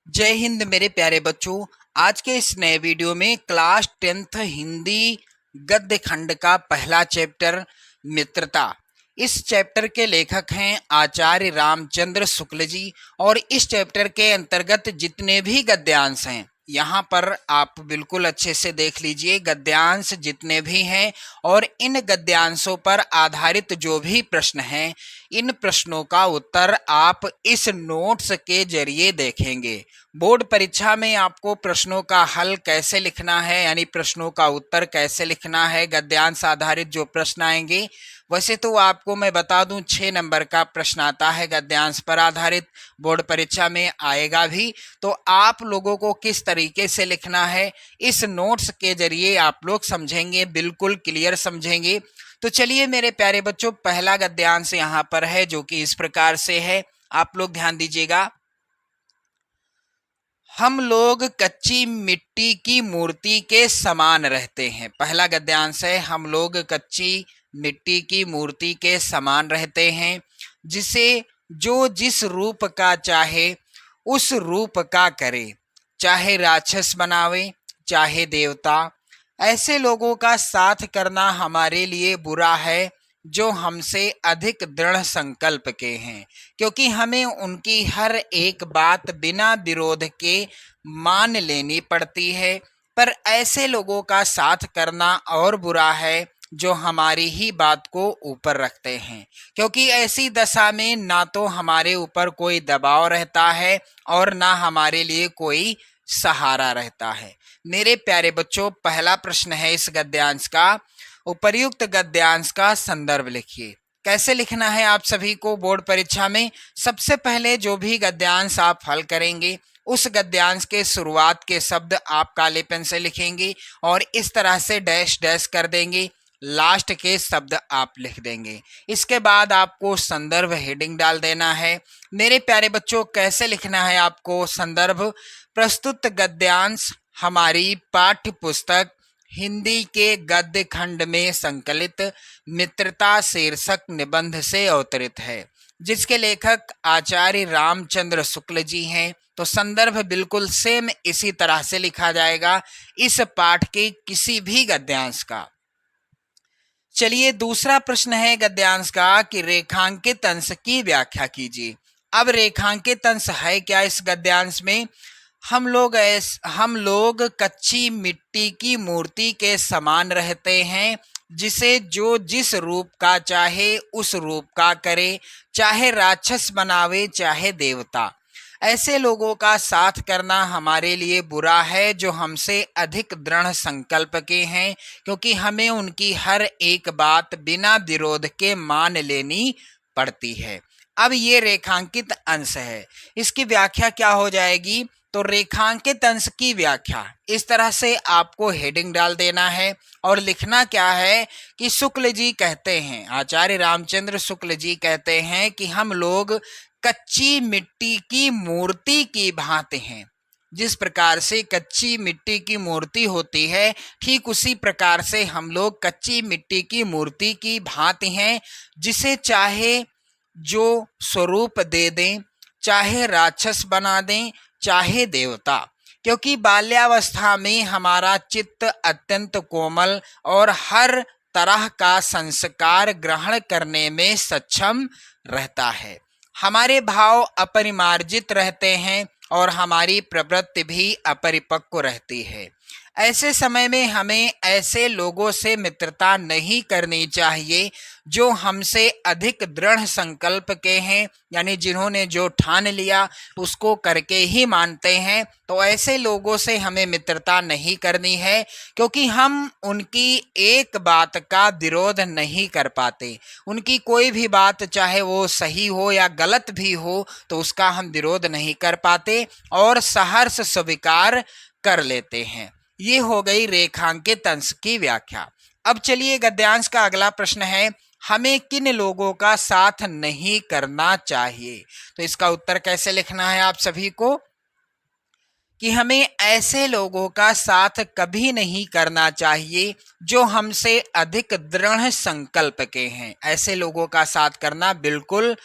जय हिंद मेरे प्यारे बच्चों। आज के इस नए वीडियो में क्लास 10th हिंदी गद्य खंड का पहला चैप्टर मित्रता। इस चैप्टर के लेखक हैं आचार्य रामचंद्र शुक्ल जी। और इस चैप्टर के अंतर्गत जितने भी गद्यांश हैं यहाँ पर आप बिल्कुल अच्छे से देख लीजिए। गद्यांश जितने भी हैं और इन गद्यांशों पर आधारित जो भी प्रश्न हैं, इन प्रश्नों का उत्तर आप इस नोट्स के जरिए देखेंगे। बोर्ड परीक्षा में आपको प्रश्नों का हल कैसे लिखना है, यानी प्रश्नों का उत्तर कैसे लिखना है, गद्यांश आधारित जो प्रश्न आएंगे, वैसे तो आपको मैं बता दूं 6 नंबर का प्रश्न आता है गद्यांश पर आधारित, बोर्ड परीक्षा में आएगा भी। तो आप लोगों को किस तरीके से लिखना है इस नोट्स के जरिए आप लोग समझेंगे, बिल्कुल क्लियर समझेंगे। तो चलिए मेरे प्यारे बच्चों, पहला गद्यांश यहाँ पर है जो कि इस प्रकार से है, आप लोग ध्यान दीजिएगा। हम लोग कच्ची मिट्टी की मूर्ति के समान रहते हैं। पहला गद्यांश है, हम लोग कच्ची मिट्टी की मूर्ति के समान रहते हैं, जिसे जो जिस रूप का चाहे उस रूप का करे, चाहे राक्षस बनावे चाहे देवता। ऐसे लोगों का साथ करना हमारे लिए बुरा है जो हमसे अधिक दृढ़ संकल्प के हैं, क्योंकि हमें उनकी हर एक बात बिना विरोध के मान लेनी पड़ती है। पर ऐसे लोगों का साथ करना और बुरा है जो हमारी ही बात को ऊपर रखते हैं, क्योंकि ऐसी दशा में ना तो हमारे ऊपर कोई दबाव रहता है और ना हमारे लिए कोई सहारा रहता है। मेरे प्यारे बच्चों, पहला प्रश्न है इस गद्यांश का, उपर्युक्त गद्यांश का संदर्भ लिखिए। कैसे लिखना है आप सभी को बोर्ड परीक्षा में? सबसे पहले जो भी गद्यांश आप हल करेंगे उस गद्यांश के शुरुआत के शब्द आप काले पेन से लिखेंगे और इस तरह से डैश डैश कर देंगे, लास्ट के शब्द आप लिख देंगे। इसके बाद आपको संदर्भ हेडिंग डाल देना है। मेरे प्यारे बच्चों, कैसे लिखना है आपको संदर्भ? प्रस्तुत गद्यांश हमारी पाठ्य पुस्तक हिंदी के गद्य खंड में संकलित मित्रता शीर्षक निबंध से अवतरित है, जिसके लेखक आचार्य रामचंद्र शुक्ल जी हैं। तो संदर्भ बिल्कुल सेम इसी तरह से लिखा जाएगा इस पाठ के किसी भी गद्यांश का। चलिए दूसरा प्रश्न है गद्यांश का कि रेखांकित अंश की व्याख्या कीजिए। अब रेखांकित अंश है क्या इस गद्यांश में? हम लोग कच्ची मिट्टी की मूर्ति के समान रहते हैं, जिसे जो जिस रूप का चाहे उस रूप का करे, चाहे राक्षस बनावे चाहे देवता। ऐसे लोगों का साथ करना हमारे लिए बुरा है जो हमसे अधिक दृढ़ संकल्प के हैं, क्योंकि हमें उनकी हर एक बात बिना विरोध के मान लेनी पड़ती है। अब ये रेखांकित अंश है, इसकी व्याख्या क्या हो जाएगी? तो रेखांकित अंश की व्याख्या इस तरह से आपको हेडिंग डाल देना है और लिखना क्या है कि शुक्ल जी कहते हैं, आचार्य रामचंद्र शुक्ल जी कहते हैं कि हम लोग कच्ची मिट्टी की मूर्ति की भांति हैं। जिस प्रकार से कच्ची मिट्टी की मूर्ति होती है, ठीक उसी प्रकार से हम लोग कच्ची मिट्टी की मूर्ति की भांति हैं, जिसे चाहे जो स्वरूप दे दें, चाहे राक्षस बना दें चाहे देवता। क्योंकि बाल्यावस्था में हमारा चित्त अत्यंत कोमल और हर तरह का संस्कार ग्रहण करने में सक्षम रहता है। हमारे भाव अपरिमार्जित रहते हैं और हमारी प्रवृत्ति भी अपरिपक्व रहती है। ऐसे समय में हमें ऐसे लोगों से मित्रता नहीं करनी चाहिए जो हमसे अधिक दृढ़ संकल्प के हैं, यानी जिन्होंने जो ठान लिया उसको करके ही मानते हैं। तो ऐसे लोगों से हमें मित्रता नहीं करनी है, क्योंकि हम उनकी एक बात का विरोध नहीं कर पाते। उनकी कोई भी बात चाहे वो सही हो या गलत भी हो तो उसका हम विरोध नहीं कर पाते और सहर्ष स्वीकार कर लेते हैं। ये हो गई रेखांकित अंश की व्याख्या। अब चलिए गद्यांश का अगला प्रश्न है, हमें किन लोगों का साथ नहीं करना चाहिए? तो इसका उत्तर कैसे लिखना है आप सभी को कि हमें ऐसे लोगों का साथ कभी नहीं करना चाहिए जो हमसे अधिक दृढ़ संकल्प के हैं। ऐसे लोगों का साथ करना बिल्कुल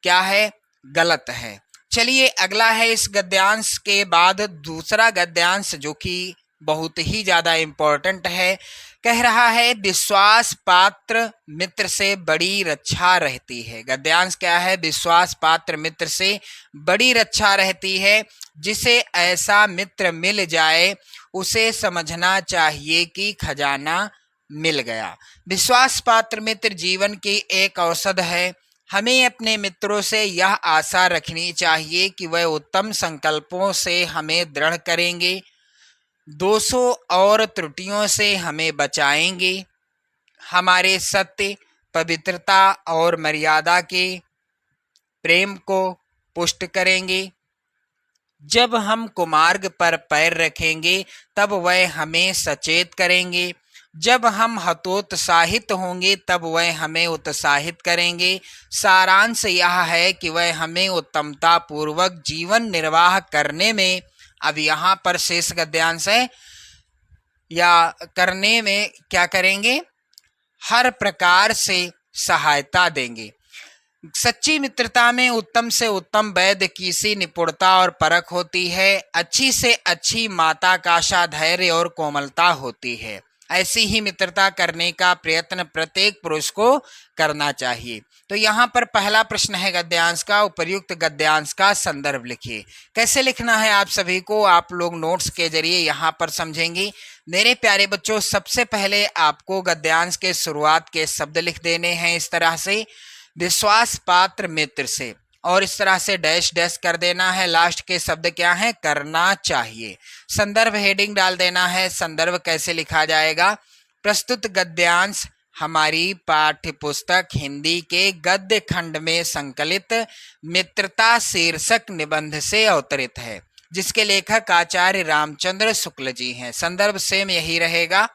क्या है? गलत है। चलिए अगला है इस गद्यांश के बाद दूसरा गद्यांश जो कि बहुत ही ज्यादा इम्पोर्टेंट है। कह रहा है विश्वास पात्र मित्र से बड़ी रक्षा रहती है। गद्यांश क्या है? विश्वास पात्र मित्र से बड़ी रक्षा रहती है। जिसे ऐसा मित्र मिल जाए उसे समझना चाहिए कि खजाना मिल गया। विश्वास पात्र मित्र जीवन की एक औषध है। हमें अपने मित्रों से यह आशा रखनी चाहिए कि वह उत्तम संकल्पों से हमें दृढ़ करेंगे, दोषों और त्रुटियों से हमें बचाएंगे, हमारे सत्य, पवित्रता और मर्यादा के प्रेम को पुष्ट करेंगे। जब हम कुमार्ग पर पैर रखेंगे तब वह हमें सचेत करेंगे। जब हम हतोत्साहित होंगे तब वह हमें उत्साहित करेंगे। सारांश यह है कि वह हमें उत्तमता पूर्वक जीवन निर्वाह करने में, अब यहाँ पर शेष गद्यांश है, या करने में क्या करेंगे? हर प्रकार से सहायता देंगे। सच्ची मित्रता में उत्तम से उत्तम वैद्य की सी निपुणता और परख होती है। अच्छी से अच्छी माता का सा धैर्य और कोमलता होती है। ऐसी ही मित्रता करने का प्रयत्न प्रत्येक पुरुष को करना चाहिए। तो यहाँ पर पहला प्रश्न है गद्यांश का, उपर्युक्त गद्यांश का संदर्भ लिखिए। कैसे लिखना है आप सभी को आप लोग नोट्स के जरिए यहाँ पर समझेंगे। मेरे प्यारे बच्चों, सबसे पहले आपको गद्यांश के शुरुआत के शब्द लिख देने हैं इस तरह से, विश्वास पात्र मित्र से, और इस तरह से डैश डैश कर देना है। लास्ट के शब्द क्या है? करना चाहिए। संदर्भ हेडिंग डाल देना है। संदर्भ कैसे लिखा जाएगा? प्रस्तुत गद्यांश हमारी पाठ्य पुस्तक हिंदी के गद्य खंड में संकलित मित्रता शीर्षक निबंध से अवतरित है, जिसके लेखक आचार्य रामचंद्र शुक्ल जी हैं। संदर्भ सेम यही रहेगा।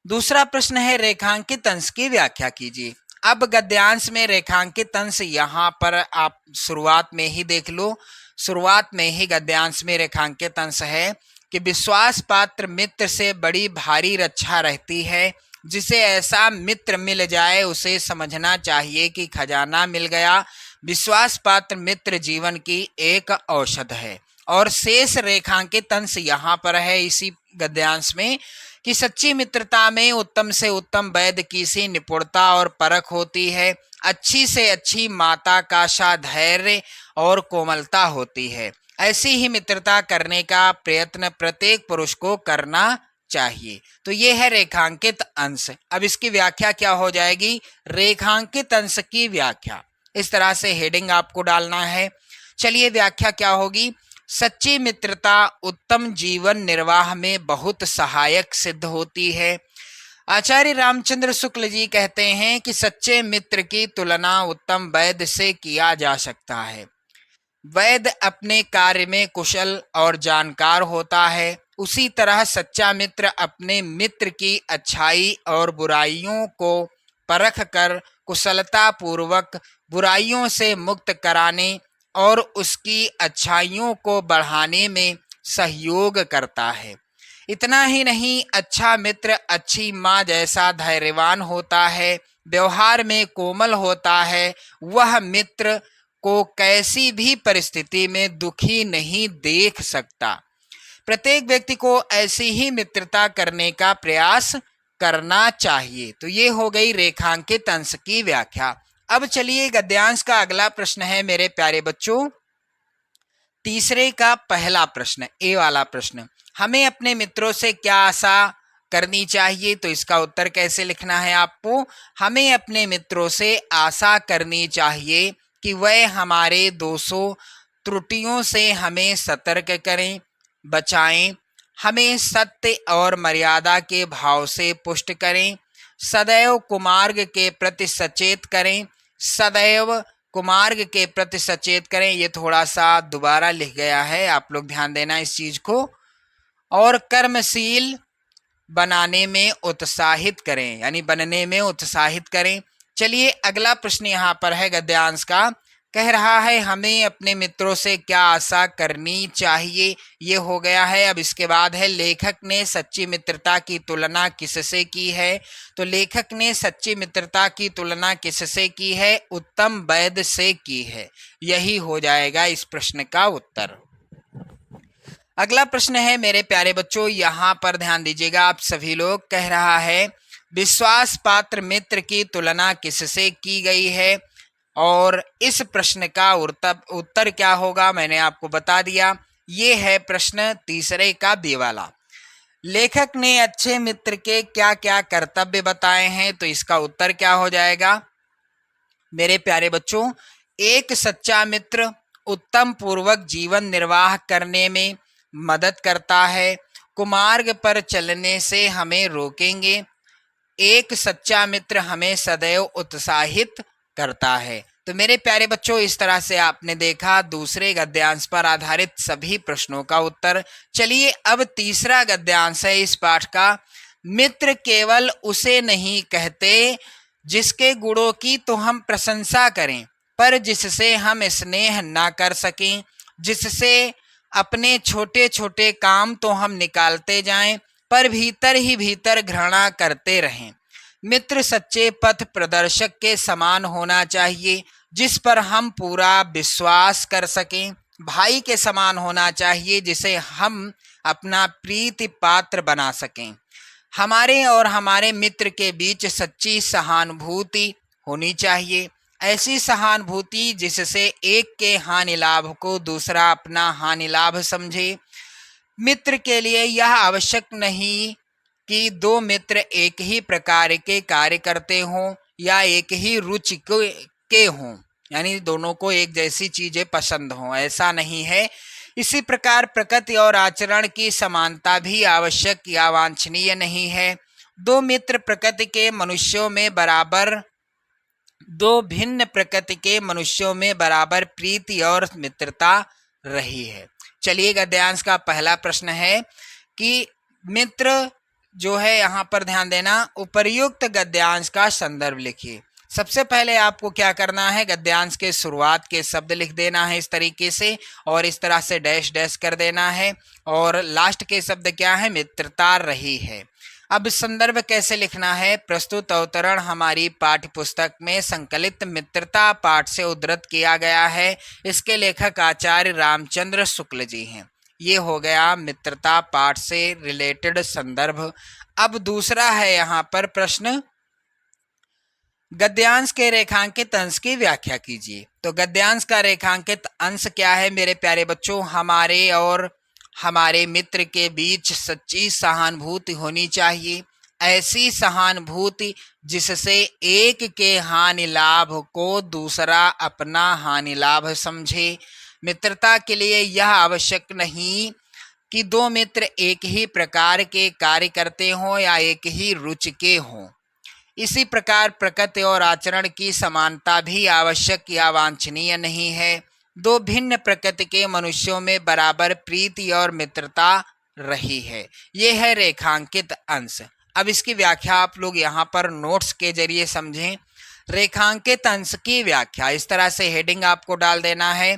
दूसरा प्रश्न है रेखांकित अंश की व्याख्या कीजिए। अब गद्यांश में रेखांकित अंश यहाँ पर आप शुरुआत में ही देख लो। शुरुआत में ही गद्यांश में रेखांकित अंश है कि विश्वास पात्र मित्र से बड़ी भारी रक्षा रहती है। जिसे ऐसा मित्र मिल जाए उसे समझना चाहिए कि खजाना मिल गया। विश्वास पात्र मित्र जीवन की एक औषध है। और शेष रेखांकित अंश यहाँ पर है इसी गद्यांश में कि सच्ची मित्रता में उत्तम से उत्तम वैद्य की सी निपुणता और परख होती है। अच्छी से अच्छी माता का सा धैर्य और कोमलता होती है। ऐसी ही मित्रता करने का प्रयत्न प्रत्येक पुरुष को करना चाहिए। तो ये है रेखांकित अंश। अब इसकी व्याख्या क्या हो जाएगी? रेखांकित अंश की व्याख्या इस तरह से हेडिंग आपको डालना है। चलिए व्याख्या क्या होगी? सच्ची मित्रता उत्तम जीवन निर्वाह में बहुत सहायक सिद्ध होती है। आचार्य रामचंद्र शुक्ल जी कहते हैं कि सच्चे मित्र की तुलना उत्तम वैद्य से किया जा सकता है। वैद्य अपने कार्य में कुशल और जानकार होता है, उसी तरह सच्चा मित्र अपने मित्र की अच्छाई और बुराइयों को परख कर कुशलता पूर्वक बुराइयों से मुक्त कराने और उसकी अच्छाइयों को बढ़ाने में सहयोग करता है। इतना ही नहीं, अच्छा मित्र अच्छी माँ जैसा धैर्यवान होता है, व्यवहार में कोमल होता है। वह मित्र को कैसी भी परिस्थिति में दुखी नहीं देख सकता। प्रत्येक व्यक्ति को ऐसी ही मित्रता करने का प्रयास करना चाहिए। तो ये हो गई रेखांकित अंश की व्याख्या। अब चलिए गद्यांश का अगला प्रश्न है मेरे प्यारे बच्चों, तीसरे का पहला प्रश्न, ए वाला प्रश्न, हमें अपने मित्रों से क्या आशा करनी चाहिए? तो इसका उत्तर कैसे लिखना है आपको? हमें अपने मित्रों से आशा करनी चाहिए कि वह हमारे दोषों त्रुटियों से हमें सतर्क करें, बचाएं, हमें सत्य और मर्यादा के भाव से पुष्ट करें, सदैव कुमार्ग के प्रति सचेत करें, सदैव कुमार्ग के प्रति सचेत करें। ये थोड़ा सा दोबारा लिख गया है, आप लोग ध्यान देना इस चीज को। और कर्मशील बनाने में उत्साहित करें, यानी बनने में उत्साहित करें। चलिए अगला प्रश्न यहाँ पर है गद्यांश का, कह रहा है हमें अपने मित्रों से क्या आशा करनी चाहिए, ये हो गया है। अब इसके बाद है लेखक ने सच्ची मित्रता की तुलना किससे की है। तो लेखक ने सच्ची मित्रता की तुलना किससे की है, उत्तम वैद्य से की है। यही हो जाएगा इस प्रश्न का उत्तर। अगला प्रश्न है मेरे प्यारे बच्चों, यहाँ पर ध्यान दीजिएगा आप सभी लोग। कह रहा है विश्वास पात्र मित्र की तुलना किससे की गई है, और इस प्रश्न का उत्तर क्या होगा मैंने आपको बता दिया। ये है प्रश्न तीसरे का बी वाला। लेखक ने अच्छे मित्र के क्या क्या कर्तव्य बताए हैं, तो इसका उत्तर क्या हो जाएगा मेरे प्यारे बच्चों। एक सच्चा मित्र उत्तम पूर्वक जीवन निर्वाह करने में मदद करता है, कुमार्ग पर चलने से हमें रोकेंगे। एक सच्चा मित्र हमें सदैव उत्साहित करता है। तो मेरे प्यारे बच्चों, इस तरह से आपने देखा दूसरे गद्यांश पर आधारित सभी प्रश्नों का उत्तर। चलिए अब तीसरा गद्यांश है इस पाठ का। मित्र केवल उसे नहीं कहते जिसके गुणों की तो हम प्रशंसा करें, पर जिससे हम स्नेह ना कर सकें, जिससे अपने छोटे छोटे काम तो हम निकालते जाएं, पर भीतर ही भीतर घृणा करते रहें। मित्र सच्चे पथ प्रदर्शक के समान होना चाहिए, जिस पर हम पूरा विश्वास कर सकें। भाई के समान होना चाहिए, जिसे हम अपना प्रीति पात्र बना सकें। हमारे और हमारे मित्र के बीच सच्ची सहानुभूति होनी चाहिए, ऐसी सहानुभूति जिससे एक के हानि लाभ को दूसरा अपना हानि लाभ समझे। मित्र के लिए यह आवश्यक नहीं कि दो मित्र एक ही प्रकार के कार्य करते हों या एक ही रुचि के हों, यानी दोनों को एक जैसी चीजें पसंद हों, ऐसा नहीं है। इसी प्रकार प्रकृति और आचरण की समानता भी आवश्यक या वांछनीय नहीं है। दो मित्र प्रकृति के मनुष्यों में बराबर दो भिन्न प्रकृति के मनुष्यों में बराबर प्रीति और मित्रता रही है। चलिए गद्यांश का पहला प्रश्न है कि मित्र जो है, यहाँ पर ध्यान देना, उपर्युक्त गद्यांश का संदर्भ लिखिए। सबसे पहले आपको क्या करना है, गद्यांश के शुरुआत के शब्द लिख देना है इस तरीके से, और इस तरह से डैश डैश कर देना है, और लास्ट के शब्द क्या है, मित्रता रही है। अब संदर्भ कैसे लिखना है, प्रस्तुत अवतरण हमारी पाठ्य पुस्तक में संकलित मित्रता पाठ से उद्धृत किया गया है। इसके लेखक आचार्य रामचंद्र शुक्ल जी हैं। ये हो गया मित्रता पाठ से रिलेटेड संदर्भ। अब दूसरा है यहाँ पर प्रश्न, गद्यांश के रेखांकित अंश की व्याख्या कीजिए। तो गद्यांश का रेखांकित अंश क्या है मेरे प्यारे बच्चों, हमारे और हमारे मित्र के बीच सच्ची सहानुभूति होनी चाहिए, ऐसी सहानुभूति जिससे एक के हानि लाभ को दूसरा अपना हानि लाभ समझे। मित्रता के लिए यह आवश्यक नहीं कि दो मित्र एक ही प्रकार के कार्य करते हों या एक ही रुचि के हों। इसी प्रकार प्रकृति और आचरण की समानता भी आवश्यक या वांछनीय नहीं है। दो भिन्न प्रकृति के मनुष्यों में बराबर प्रीति और मित्रता रही है। यह है रेखांकित अंश। अब इसकी व्याख्या आप लोग यहाँ पर नोट्स के जरिए समझें। रेखांकित अंश की व्याख्या इस तरह से हेडिंग आपको डाल देना है।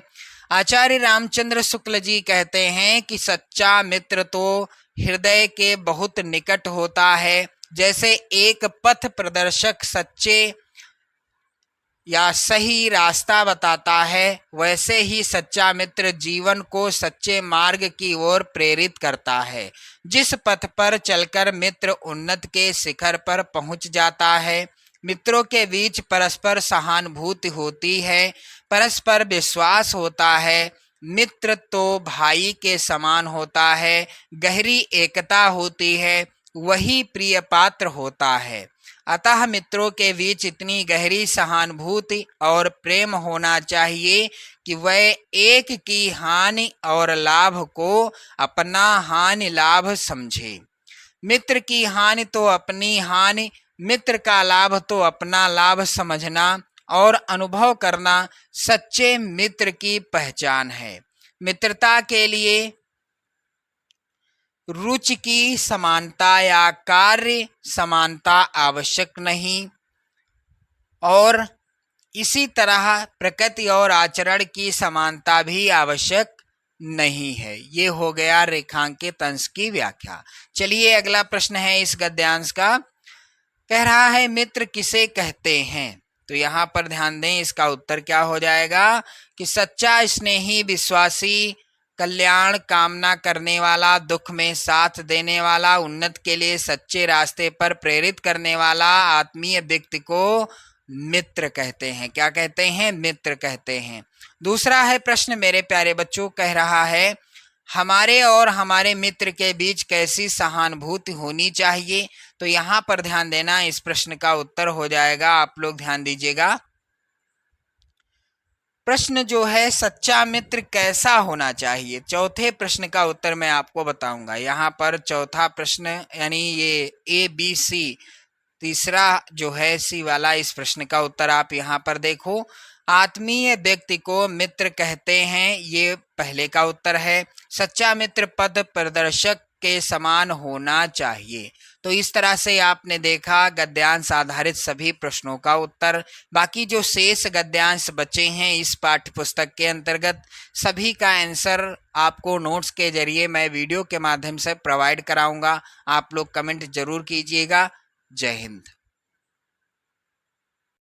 आचार्य रामचंद्र शुक्ल जी कहते हैं कि सच्चा मित्र तो हृदय के बहुत निकट होता है। जैसे एक पथ प्रदर्शक सच्चे या सही रास्ता बताता है, वैसे ही सच्चा मित्र जीवन को सच्चे मार्ग की ओर प्रेरित करता है। जिस पथ पर चलकर मित्र उन्नति के शिखर पर पहुंच जाता है। मित्रों के बीच परस्पर सहानुभूति होती है, परस्पर विश्वास होता है। मित्र तो भाई के समान होता है, गहरी एकता होती है, वही प्रिय पात्र होता है। अतः मित्रों के बीच इतनी गहरी सहानुभूति और प्रेम होना चाहिए कि वह एक की हानि और लाभ को अपना हानि लाभ समझे। मित्र की हानि तो अपनी हानि, मित्र का लाभ तो अपना लाभ समझना और अनुभव करना सच्चे मित्र की पहचान है। मित्रता के लिए रुचि की समानता या कार्य समानता आवश्यक नहीं, और इसी तरह प्रकृति और आचरण की समानता भी आवश्यक नहीं है। ये हो गया रेखांकित अंश की व्याख्या। चलिए अगला प्रश्न है इस गद्यांश का। कह रहा है मित्र किसे कहते हैं? तो यहाँ पर ध्यान दें, इसका उत्तर क्या हो जाएगा कि सच्चा, स्नेही, विश्वासी, कल्याण कामना करने वाला, दुख में साथ देने वाला, उन्नति के लिए सच्चे रास्ते पर प्रेरित करने वाला आत्मीय व्यक्ति को मित्र कहते हैं। क्या कहते हैं? मित्र कहते हैं। दूसरा है प्रश्न मेरे प्यारे बच्चों, कह रहा है हमारे और हमारे मित्र के बीच कैसी सहानुभूति होनी चाहिए? तो यहाँ पर ध्यान देना, इस प्रश्न का उत्तर हो जाएगा, आप लोग ध्यान दीजिएगा। प्रश्न जो है सच्चा मित्र कैसा होना चाहिए, चौथे प्रश्न का उत्तर मैं आपको बताऊंगा। यहाँ पर चौथा प्रश्न यानी ये ABC, तीसरा जो है C वाला, इस प्रश्न का उत्तर आप यहाँ पर देखो। आत्मीय व्यक्ति को मित्र कहते हैं, ये पहले का उत्तर है। सच्चा मित्र पथ प्रदर्शक के समान होना चाहिए। तो इस तरह से आपने देखा गद्यांश आधारित सभी प्रश्नों का उत्तर। बाकी जो शेष गद्यांश बचे हैं इस पाठ्य पुस्तक के अंतर्गत, सभी का आंसर आपको नोट्स के जरिए मैं वीडियो के माध्यम से प्रोवाइड कराऊंगा। आप लोग कमेंट जरूर कीजिएगा। जय हिंद।